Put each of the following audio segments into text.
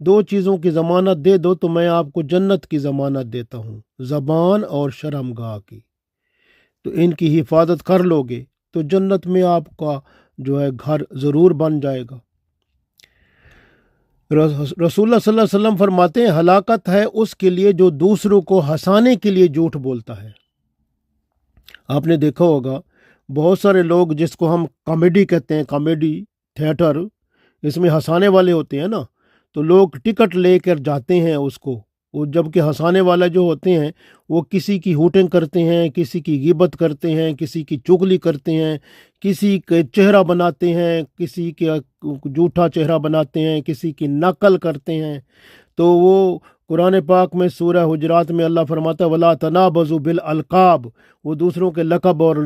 دو چیزوں کی ضمانت دے دو تو میں آپ کو جنت کی ضمانت دیتا ہوں، زبان اور شرمگاہ کی۔ تو ان کی حفاظت کر لو گے تو جنت میں آپ کا جو ہے گھر ضرور بن جائے گا۔ رسول اللہ صلی اللہ علیہ وسلم فرماتے ہیں ہلاکت ہے اس کے لیے جو دوسروں کو ہنسانے کے لیے جھوٹ بولتا ہے۔ آپ نے دیکھا ہوگا بہت سارے لوگ جس کو ہم کامیڈی کہتے ہیں، کامیڈی تھیٹر، اس میں ہنسانے والے ہوتے ہیں نا، تو لوگ ٹکٹ لے کر جاتے ہیں اس کو، وہ جب کہ ہنسانے والا جو ہوتے ہیں وہ کسی کی ہوٹنگ کرتے ہیں، کسی کی غیبت کرتے ہیں، کسی کی چغلی کرتے ہیں، کسی کے چہرہ بناتے ہیں، کسی کے جھوٹا چہرہ بناتے ہیں، کسی کی نقل کرتے ہیں۔ تو وہ قرآن پاک میں سورہ حجرات میں اللہ فرماتا ہے وَلَا تَنَابَزُوا بِالْأَلْقَابِ، وہ دوسروں کے لقب اور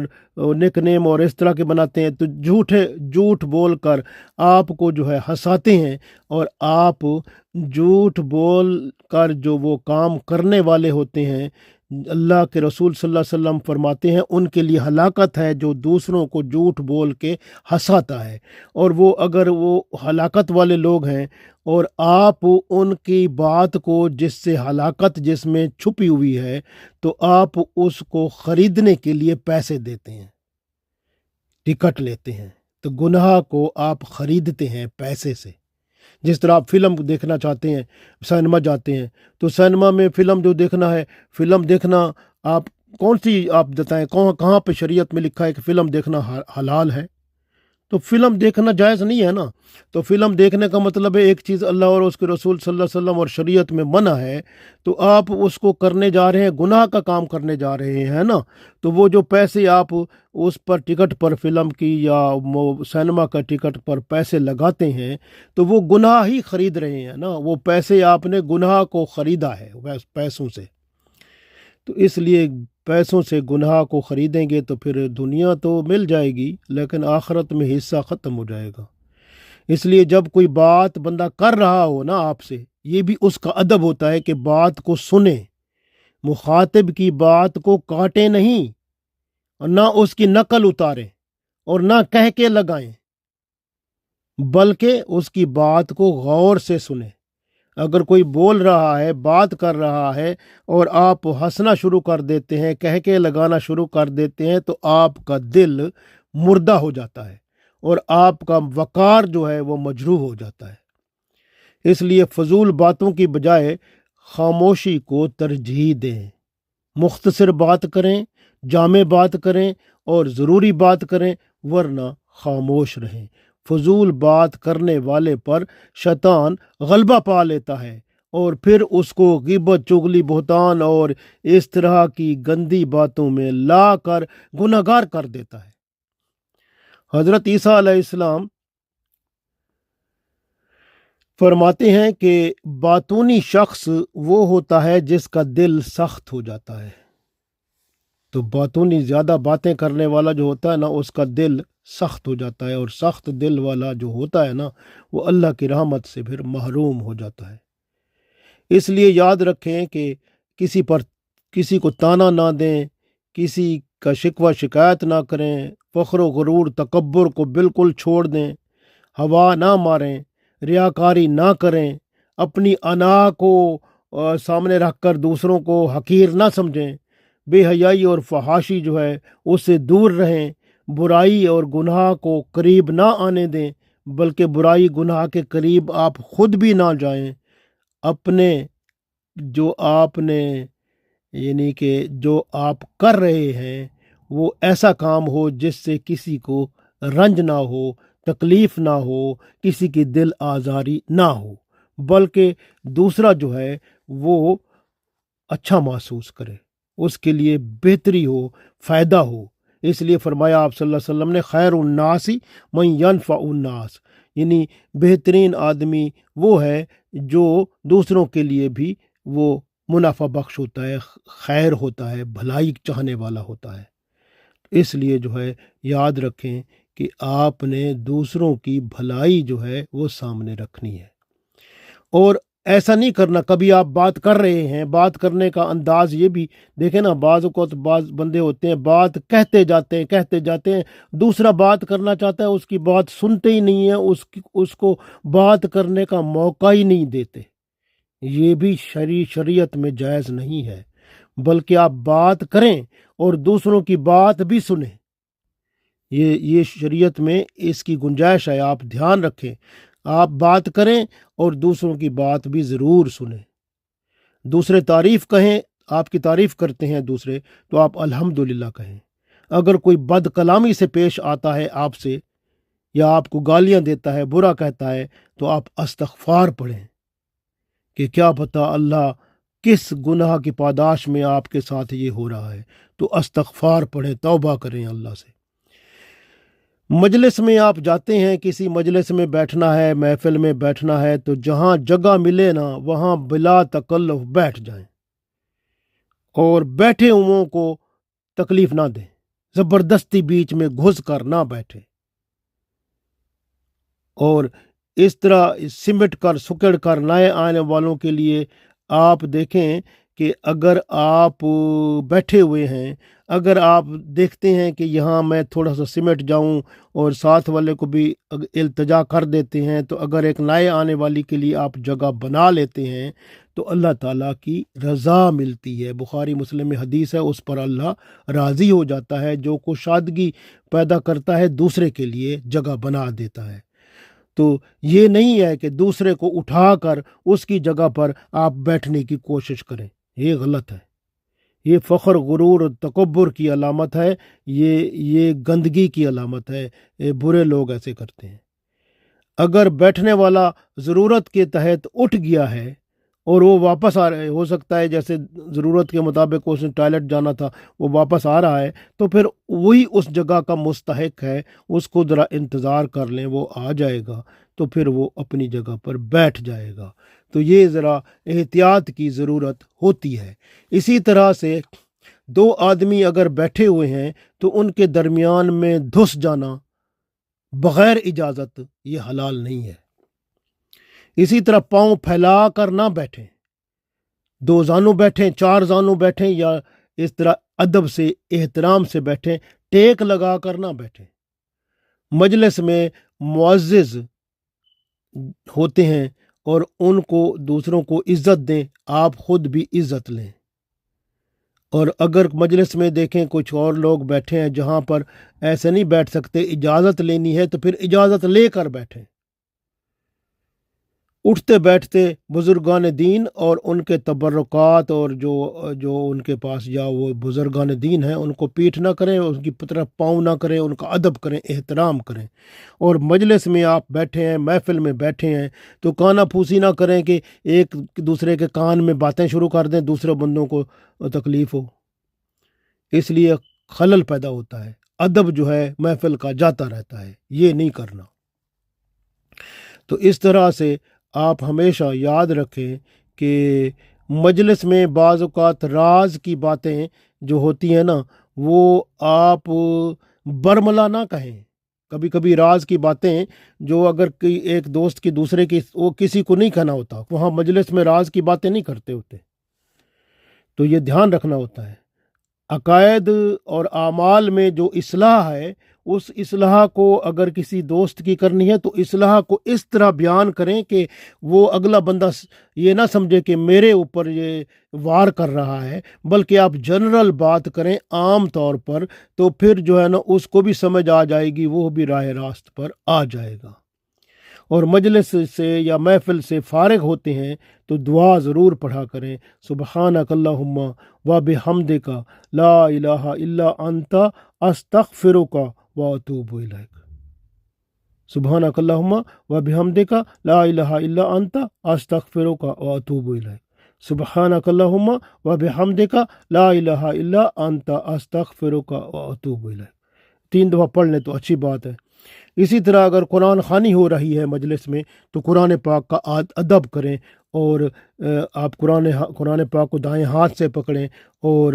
نک نیم اور اس طرح کے بناتے ہیں، تو جھوٹ بول کر آپ کو جو ہے ہنساتے ہیں، اور آپ جھوٹ بول کر جو وہ کام کرنے والے ہوتے ہیں، اللہ کے رسول صلی اللہ علیہ وسلم فرماتے ہیں ان کے لیے ہلاکت ہے جو دوسروں کو جھوٹ بول کے ہنساتا ہے۔ اور وہ اگر وہ ہلاکت والے لوگ ہیں اور آپ ان کی بات کو جس سے ہلاکت جس میں چھپی ہوئی ہے تو آپ اس کو خریدنے کے لیے پیسے دیتے ہیں، ٹکٹ لیتے ہیں، تو گناہ کو آپ خریدتے ہیں پیسے سے۔ جس طرح آپ فلم دیکھنا چاہتے ہیں، سینما جاتے ہیں، تو سینما میں فلم جو دیکھنا ہے، فلم دیکھنا آپ کون سی آپ بتائیں کہاں پہ شریعت میں لکھا ہے کہ فلم دیکھنا حلال ہے؟ تو فلم دیکھنا جائز نہیں ہے نا۔ تو فلم دیکھنے کا مطلب ہے ایک چیز اللہ اور اس کے رسول صلی اللہ علیہ وسلم اور شریعت میں منع ہے، تو آپ اس کو کرنے جا رہے ہیں، گناہ کا کام کرنے جا رہے ہیں نا۔ تو وہ جو پیسے آپ اس پر ٹکٹ پر فلم کی یا سینما کا ٹکٹ پر پیسے لگاتے ہیں تو وہ گناہ ہی خرید رہے ہیں نا، وہ پیسے آپ نے گناہ کو خریدا ہے پیسوں سے۔ تو اس لیے پیسوں سے گناہ کو خریدیں گے تو پھر دنیا تو مل جائے گی لیکن آخرت میں حصہ ختم ہو جائے گا۔ اس لیے جب کوئی بات بندہ کر رہا ہو نا آپ سے، یہ بھی اس کا ادب ہوتا ہے کہ بات کو سنیں، مخاطب کی بات کو کاٹیں نہیں، اور نہ اس کی نقل اتاریں اور نہ کہہ کے لگائیں، بلکہ اس کی بات کو غور سے سنیں۔ اگر کوئی بول رہا ہے، بات کر رہا ہے، اور آپ ہنسنا شروع کر دیتے ہیں، کہہ کے لگانا شروع کر دیتے ہیں، تو آپ کا دل مردہ ہو جاتا ہے اور آپ کا وقار جو ہے وہ مجروح ہو جاتا ہے۔ اس لیے فضول باتوں کی بجائے خاموشی کو ترجیح دیں، مختصر بات کریں، جامع بات کریں اور ضروری بات کریں، ورنہ خاموش رہیں۔ فضول بات کرنے والے پر شیطان غلبہ پا لیتا ہے اور پھر اس کو غیبت، چغلی، بہتان اور اس طرح کی گندی باتوں میں لا کر گناہگار کر دیتا ہے۔ حضرت عیسیٰ علیہ السلام فرماتے ہیں کہ باطونی شخص وہ ہوتا ہے جس کا دل سخت ہو جاتا ہے۔ تو باطونی زیادہ باتیں کرنے والا جو ہوتا ہے نا اس کا دل سخت ہو جاتا ہے، اور سخت دل والا جو ہوتا ہے نا وہ اللہ کی رحمت سے پھر محروم ہو جاتا ہے۔ اس لیے یاد رکھیں کہ کسی کو تانا نہ دیں، کسی کا شکوہ شکایت نہ کریں، فخر و غرور تکبر کو بالکل چھوڑ دیں، ہوا نہ ماریں، ریاکاری نہ کریں، اپنی انا کو سامنے رکھ کر دوسروں کو حقیر نہ سمجھیں، بے حیائی اور فحاشی جو ہے اس سے دور رہیں، برائی اور گناہ کو قریب نہ آنے دیں، بلکہ برائی گناہ کے قریب آپ خود بھی نہ جائیں۔ اپنے جو آپ نے یعنی کہ جو آپ کر رہے ہیں وہ ایسا کام ہو جس سے کسی کو رنج نہ ہو، تکلیف نہ ہو، کسی کی دل آزاری نہ ہو، بلکہ دوسرا جو ہے وہ اچھا محسوس کرے، اس کے لیے بہتری ہو، فائدہ ہو۔ اس لیے فرمایا آپ صلی اللہ علیہ وسلم نے خیر الناس من ینفع الناس، یعنی بہترین آدمی وہ ہے جو دوسروں کے لیے بھی وہ منافع بخش ہوتا ہے، خیر ہوتا ہے، بھلائی چاہنے والا ہوتا ہے۔ اس لیے جو ہے یاد رکھیں کہ آپ نے دوسروں کی بھلائی جو ہے وہ سامنے رکھنی ہے، اور ایسا نہیں کرنا۔ کبھی آپ بات کر رہے ہیں، بات کرنے کا انداز یہ بھی دیکھیں نا، بعض اوقات بعض بندے ہوتے ہیں بات کہتے جاتے ہیں، دوسرا بات کرنا چاہتا ہے، اس کی بات سنتے ہی نہیں ہیں، اس کو بات کرنے کا موقع ہی نہیں دیتے۔ یہ بھی شریعت میں جائز نہیں ہے، بلکہ آپ بات کریں اور دوسروں کی بات بھی سنیں۔ یہ شریعت میں اس کی گنجائش ہے، آپ دھیان رکھیں۔ آپ بات کریں اور دوسروں کی بات بھی ضرور سنیں۔ دوسرے تعریف کہیں، آپ کی تعریف کرتے ہیں دوسرے، تو آپ الحمدللہ کہیں۔ اگر کوئی بد کلامی سے پیش آتا ہے آپ سے، یا آپ کو گالیاں دیتا ہے، برا کہتا ہے، تو آپ استغفار پڑھیں کہ کیا پتہ اللہ کس گناہ کی پاداش میں آپ کے ساتھ یہ ہو رہا ہے۔ تو استغفار پڑھیں، توبہ کریں اللہ سے۔ مجلس میں آپ جاتے ہیں، کسی مجلس میں بیٹھنا ہے، محفل میں بیٹھنا ہے، تو جہاں جگہ ملے نا وہاں بلا تکلف بیٹھ جائیں، اور بیٹھے ہوئوں کو تکلیف نہ دیں، زبردستی بیچ میں گھس کر نہ بیٹھیں، اور اس طرح سمٹ کر سکڑ کر نئے آنے والوں کے لیے آپ دیکھیں کہ اگر آپ بیٹھے ہوئے ہیں، اگر آپ دیکھتے ہیں کہ یہاں میں تھوڑا سا سمٹ جاؤں اور ساتھ والے کو بھی التجا کر دیتے ہیں، تو اگر ایک نئے آنے والی کے لیے آپ جگہ بنا لیتے ہیں تو اللہ تعالیٰ کی رضا ملتی ہے۔ بخاری مسلم میں حدیث ہے، اس پر اللہ راضی ہو جاتا ہے، جو کشادگی پیدا کرتا ہے دوسرے کے لیے جگہ بنا دیتا ہے۔ تو یہ نہیں ہے کہ دوسرے کو اٹھا کر اس کی جگہ پر آپ بیٹھنے کی کوشش کریں، یہ غلط ہے، یہ فخر غرور اور تکبر کی علامت ہے، یہ گندگی کی علامت ہے، یہ برے لوگ ایسے کرتے ہیں۔ اگر بیٹھنے والا ضرورت کے تحت اٹھ گیا ہے اور وہ واپس آ رہے، ہو سکتا ہے جیسے ضرورت کے مطابق اس نے ٹوائلٹ جانا تھا، وہ واپس آ رہا ہے، تو پھر وہی اس جگہ کا مستحق ہے، اس کو ذرا انتظار کر لیں، وہ آ جائے گا تو پھر وہ اپنی جگہ پر بیٹھ جائے گا۔ تو یہ ذرا احتیاط کی ضرورت ہوتی ہے۔ اسی طرح سے دو آدمی اگر بیٹھے ہوئے ہیں تو ان کے درمیان میں دھس جانا بغیر اجازت یہ حلال نہیں ہے۔ اسی طرح پاؤں پھیلا کر نہ بیٹھیں، دو زانوں بیٹھیں، چار زانوں بیٹھیں، یا اس طرح ادب سے احترام سے بیٹھیں، ٹیک لگا کر نہ بیٹھیں۔ مجلس میں معزز ہوتے ہیں اور ان کو دوسروں کو عزت دیں، آپ خود بھی عزت لیں۔ اور اگر مجلس میں دیکھیں کچھ اور لوگ بیٹھے ہیں جہاں پر ایسے نہیں بیٹھ سکتے، اجازت لینی ہے تو پھر اجازت لے کر بیٹھیں۔ اٹھتے بیٹھتے بزرگان دین اور ان کے تبرکات، اور جو ان کے پاس یا وہ بزرگان دین ہیں ان کو پیٹھ نہ کریں، ان کی طرف پاؤں نہ کریں، ان کا ادب کریں، احترام کریں۔ اور مجلس میں آپ بیٹھے ہیں، محفل میں بیٹھے ہیں، تو کانا پھوسی نہ کریں کہ ایک دوسرے کے کان میں باتیں شروع کر دیں، دوسرے بندوں کو تکلیف ہو، اس لیے خلل پیدا ہوتا ہے۔ ادب جو ہے محفل کا جاتا رہتا ہے، یہ نہیں کرنا۔ تو اس طرح سے آپ ہمیشہ یاد رکھیں کہ مجلس میں بعض اوقات راز کی باتیں جو ہوتی ہیں نا، وہ آپ برملا نہ کہیں۔ کبھی کبھی راز کی باتیں جو اگر ایک دوست کی دوسرے کی، وہ کسی کو نہیں کہنا ہوتا، وہاں مجلس میں راز کی باتیں نہیں کرتے ہوتے، تو یہ دھیان رکھنا ہوتا ہے۔ عقائد اور اعمال میں جو اصلاح ہے، اس اصلاح کو اگر کسی دوست کی کرنی ہے تو اصلاح کو اس طرح بیان کریں کہ وہ اگلا بندہ یہ نہ سمجھے کہ میرے اوپر یہ وار کر رہا ہے، بلکہ آپ جنرل بات کریں عام طور پر، تو پھر جو ہے نا اس کو بھی سمجھ آ جائے گی، وہ بھی راہ راست پر آ جائے گا۔ اور مجلس سے یا محفل سے فارغ ہوتے ہیں تو دعا ضرور پڑھا کریں، سبحانک اللہم و بحمدک لا الہ الا انت استغفرک و اتوب الیک۔ سبحانک اللہم و بحمدک لا الہ الا انت استغفرک و اتوب الیک۔ سبحانک اللہم و بحمدک لا الہ الا انت استغفرک و اتوب الیک۔ 3 دفعہ پڑھ لیں تو اچھی بات ہے۔ اسی طرح اگر قرآن خوانی ہو رہی ہے مجلس میں تو قرآن پاک کا ادب کریں، اور آپ قرآن پاک کو دائیں ہاتھ سے پکڑیں اور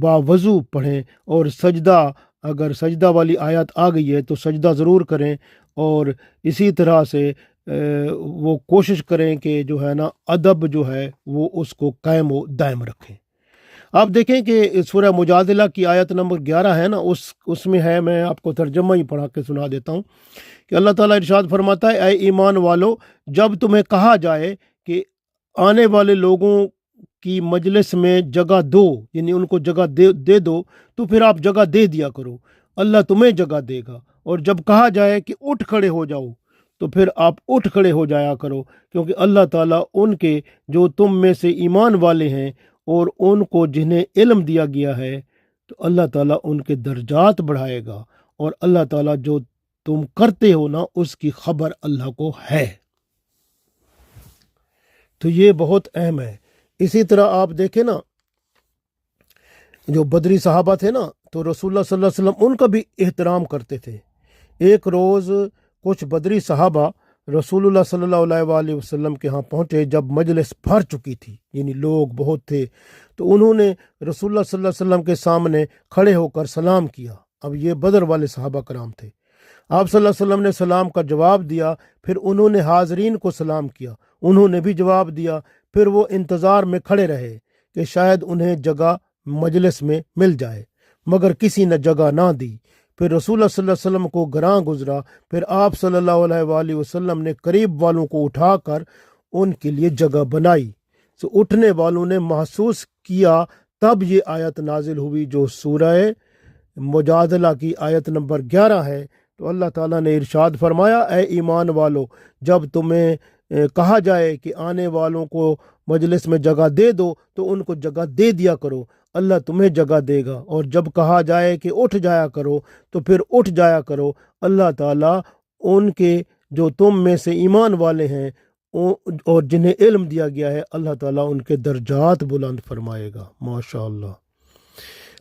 باوضو پڑھیں، اور سجدہ، اگر سجدہ والی آیت آ گئی ہے تو سجدہ ضرور کریں، اور اسی طرح سے وہ کوشش کریں کہ جو ہے نا ادب جو ہے وہ اس کو قائم و دائم رکھیں۔ آپ دیکھیں کہ سورہ مجادلہ کی آیت نمبر 11 ہے نا، اس میں ہے، میں آپ کو ترجمہ ہی پڑھا کے سنا دیتا ہوں کہ اللہ تعالیٰ ارشاد فرماتا ہے، اے ایمان والو، جب تمہیں کہا جائے کہ آنے والے لوگوں کی مجلس میں جگہ دو، یعنی ان کو جگہ دے دو، تو پھر آپ جگہ دے دیا کرو، اللہ تمہیں جگہ دے گا۔ اور جب کہا جائے کہ اٹھ کھڑے ہو جاؤ، تو پھر آپ اٹھ کھڑے ہو جایا کرو، کیونکہ اللہ تعالیٰ ان کے جو تم میں سے ایمان والے ہیں اور ان کو جنہیں علم دیا گیا ہے، تو اللہ تعالیٰ ان کے درجات بڑھائے گا، اور اللہ تعالیٰ جو تم کرتے ہو نا اس کی خبر اللہ کو ہے۔ تو یہ بہت اہم ہے۔ اسی طرح آپ دیکھیں نا، جو بدری صحابہ تھے نا، تو رسول اللہ صلی اللہ علیہ وسلم ان کا بھی احترام کرتے تھے۔ ایک روز کچھ بدری صحابہ رسول اللہ صلی اللہ علیہ وآلہ وسلم کے ہاں پہنچے جب مجلس بھر چکی تھی، یعنی لوگ بہت تھے، تو انہوں نے رسول اللہ صلی اللہ علیہ وسلم کے سامنے کھڑے ہو کر سلام کیا۔ اب یہ بدر والے صحابہ کرام تھے۔ آپ صلی اللہ علیہ وسلم نے سلام کا جواب دیا، پھر انہوں نے حاضرین کو سلام کیا، انہوں نے بھی جواب دیا، پھر وہ انتظار میں کھڑے رہے کہ شاید انہیں جگہ مجلس میں مل جائے، مگر کسی نے جگہ نہ دی۔ پھر رسول اللہ صلی اللہ علیہ وسلم کو گراں گزرا، پھر آپ صلی اللہ علیہ وآلہ وسلم نے قریب والوں کو اٹھا کر ان کے لیے جگہ بنائی۔ تو اٹھنے والوں نے محسوس کیا، تب یہ آیت نازل ہوئی جو سورہ مجادلہ کی آیت نمبر 11 ہے۔ تو اللہ تعالیٰ نے ارشاد فرمایا، اے ایمان والو، جب تمہیں کہا جائے کہ آنے والوں کو مجلس میں جگہ دے دو، تو ان کو جگہ دے دیا کرو، اللہ تمہیں جگہ دے گا۔ اور جب کہا جائے کہ اٹھ جایا کرو، تو پھر اٹھ جایا کرو، اللہ تعالیٰ ان کے جو تم میں سے ایمان والے ہیں اور جنہیں علم دیا گیا ہے، اللہ تعالیٰ ان کے درجات بلند فرمائے گا۔ ماشاء اللہ۔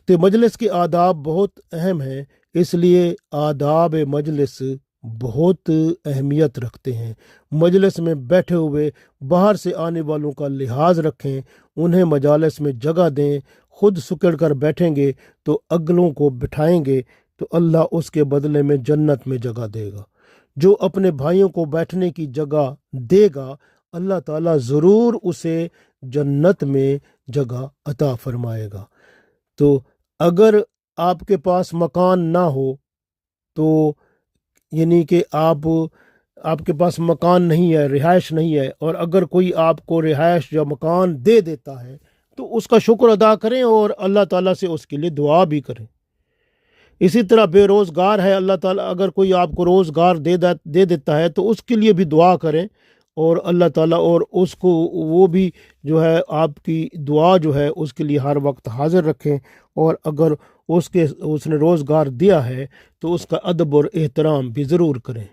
تو مجلس کے آداب بہت اہم ہیں، اس لیے آداب مجلس بہت اہمیت رکھتے ہیں۔ مجلس میں بیٹھے ہوئے باہر سے آنے والوں کا لحاظ رکھیں، انہیں مجالس میں جگہ دیں۔ خود سکڑ کر بیٹھیں گے تو اگلوں کو بٹھائیں گے تو اللہ اس کے بدلے میں جنت میں جگہ دے گا۔ جو اپنے بھائیوں کو بیٹھنے کی جگہ دے گا، اللہ تعالیٰ ضرور اسے جنت میں جگہ عطا فرمائے گا۔ تو اگر آپ کے پاس مکان نہ ہو، تو یعنی کہ آپ کے پاس مکان نہیں ہے، رہائش نہیں ہے، اور اگر کوئی آپ کو رہائش یا مکان دے دیتا ہے تو اس کا شکر ادا کریں اور اللہ تعالیٰ سے اس کے لیے دعا بھی کریں۔ اسی طرح بے روزگار ہے، اللہ تعالیٰ اگر کوئی آپ کو روزگار دے دیتا ہے تو اس کے لیے بھی دعا کریں، اور اللہ تعالیٰ اور اس کو وہ بھی جو ہے آپ کی دعا جو ہے اس کے لیے ہر وقت حاضر رکھیں، اور اگر اس نے روزگار دیا ہے تو اس کا ادب اور احترام بھی ضرور کریں۔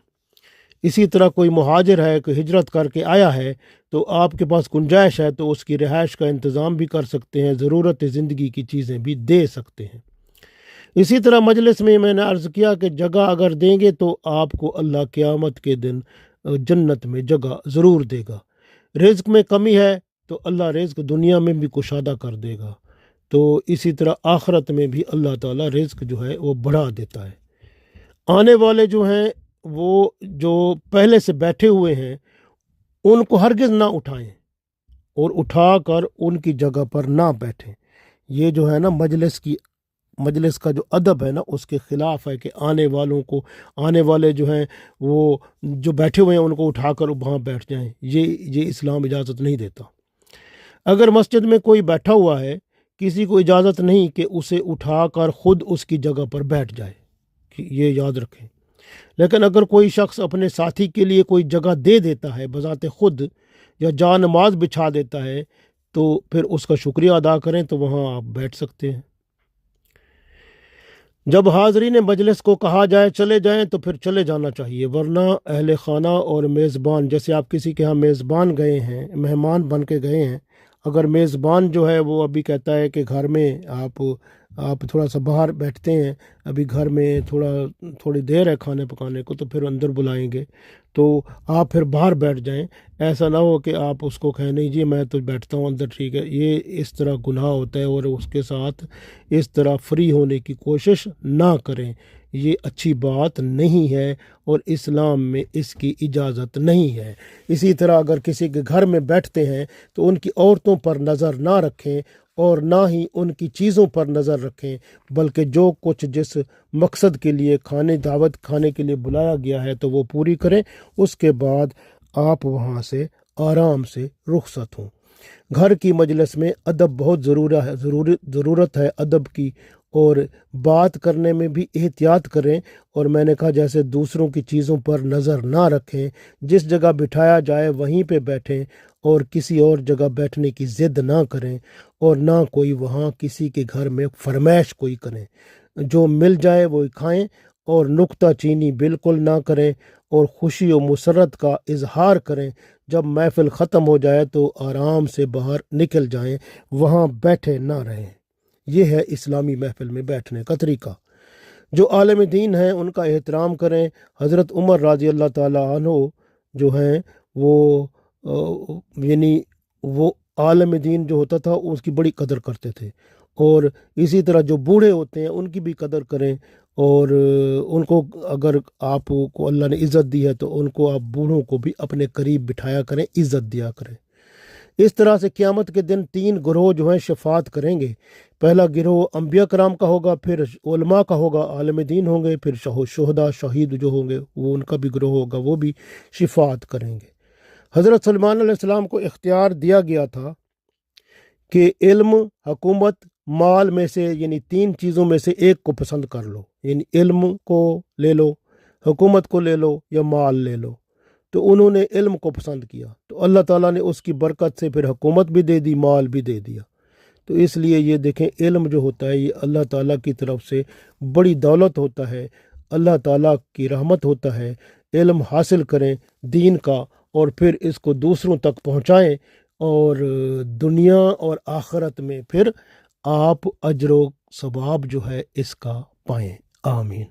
اسی طرح کوئی مہاجر ہے، کوئی ہجرت کر کے آیا ہے، تو آپ کے پاس گنجائش ہے تو اس کی رہائش کا انتظام بھی کر سکتے ہیں، ضرورت زندگی کی چیزیں بھی دے سکتے ہیں۔ اسی طرح مجلس میں نے عرض کیا کہ جگہ اگر دیں گے تو آپ کو اللہ قیامت کے دن جنت میں جگہ ضرور دے گا۔ رزق میں کمی ہے تو اللہ رزق دنیا میں بھی کشادہ کر دے گا، تو اسی طرح آخرت میں بھی اللہ تعالیٰ رزق جو ہے وہ بڑھا دیتا ہے۔ آنے والے جو ہیں وہ جو پہلے سے بیٹھے ہوئے ہیں ان کو ہرگز نہ اٹھائیں اور اٹھا کر ان کی جگہ پر نہ بیٹھیں۔ یہ جو ہے نا مجلس کا جو ادب ہے نا اس کے خلاف ہے کہ آنے والے جو ہیں وہ جو بیٹھے ہوئے ہیں ان کو اٹھا کر وہاں بیٹھ جائیں، یہ اسلام اجازت نہیں دیتا۔ اگر مسجد میں کوئی بیٹھا ہوا ہے، کسی کو اجازت نہیں کہ اسے اٹھا کر خود اس کی جگہ پر بیٹھ جائے، یہ یاد رکھیں۔ لیکن اگر کوئی شخص اپنے ساتھی کے لیے کوئی جگہ دے دیتا ہے بذات خود، یا جا نماز بچھا دیتا ہے، تو پھر اس کا شکریہ ادا کریں، تو وہاں آپ بیٹھ سکتے ہیں۔ جب حاضرین مجلس کو کہا جائے چلے جائیں تو پھر چلے جانا چاہیے، ورنہ اہل خانہ اور میزبان، جیسے آپ کسی کے ہاں میزبان گئے ہیں، مہمان بن کے گئے ہیں، اگر میزبان جو ہے وہ ابھی کہتا ہے کہ گھر میں آپ تھوڑا سا باہر بیٹھتے ہیں، ابھی گھر میں تھوڑی دیر ہے کھانے پکانے کو، تو پھر اندر بلائیں گے، تو آپ پھر باہر بیٹھ جائیں۔ ایسا نہ ہو کہ آپ اس کو کہیں نہیں جی میں تو بیٹھتا ہوں اندر، ٹھیک ہے، یہ اس طرح گناہ ہوتا ہے، اور اس کے ساتھ اس طرح فری ہونے کی کوشش نہ کریں، یہ اچھی بات نہیں ہے اور اسلام میں اس کی اجازت نہیں ہے۔ اسی طرح اگر کسی کے گھر میں بیٹھتے ہیں تو ان کی عورتوں پر نظر نہ رکھیں اور نہ ہی ان کی چیزوں پر نظر رکھیں، بلکہ جو کچھ جس مقصد کے لیے دعوت کھانے کے لیے بلایا گیا ہے تو وہ پوری کریں، اس کے بعد آپ وہاں سے آرام سے رخصت ہوں۔ گھر کی مجلس میں ادب بہت ضرورت ہے ادب کی، اور بات کرنے میں بھی احتیاط کریں، اور میں نے کہا جیسے دوسروں کی چیزوں پر نظر نہ رکھیں، جس جگہ بٹھایا جائے وہیں پہ بیٹھیں اور کسی اور جگہ بیٹھنے کی ضد نہ کریں، اور نہ کوئی وہاں کسی کے گھر میں فرمائش کوئی کریں، جو مل جائے وہ کھائیں، اور نکتہ چینی بالکل نہ کریں، اور خوشی و مسرت کا اظہار کریں۔ جب محفل ختم ہو جائے تو آرام سے باہر نکل جائیں، وہاں بیٹھے نہ رہیں۔ یہ ہے اسلامی محفل میں بیٹھنے کا طریقہ۔ جو عالم دین ہیں ان کا احترام کریں۔ حضرت عمر رضی اللہ تعالیٰ عنہ جو ہیں وہ یعنی وہ عالم دین جو ہوتا تھا اس کی بڑی قدر کرتے تھے، اور اسی طرح جو بوڑھے ہوتے ہیں ان کی بھی قدر کریں، اور ان کو اگر آپ کو اللہ نے عزت دی ہے تو ان کو آپ بوڑھوں کو بھی اپنے قریب بٹھایا کریں، عزت دیا کریں۔ اس طرح سے قیامت کے دن 3 گروہ جو ہیں شفاعت کریں گے۔ پہلا گروہ انبیاء کرام کا ہوگا، پھر علماء کا ہوگا، عالم دین ہوں گے، پھر شہداء شہید جو ہوں گے وہ ان کا بھی گروہ ہوگا، وہ بھی شفاعت کریں گے۔ حضرت سلمان علیہ السلام کو اختیار دیا گیا تھا کہ علم، حکومت، مال میں سے یعنی 3 چیزوں میں سے ایک کو پسند کر لو، یعنی علم کو لے لو، حکومت کو لے لو یا مال لے لو۔ تو انہوں نے علم کو پسند کیا تو اللہ تعالیٰ نے اس کی برکت سے پھر حکومت بھی دے دی، مال بھی دے دیا۔ تو اس لیے یہ دیکھیں علم جو ہوتا ہے یہ اللہ تعالیٰ کی طرف سے بڑی دولت ہوتا ہے، اللہ تعالیٰ کی رحمت ہوتا ہے۔ علم حاصل کریں دین کا، اور پھر اس کو دوسروں تک پہنچائیں، اور دنیا اور آخرت میں پھر آپ اجر و ثواب جو ہے اس کا پائیں۔ آمین۔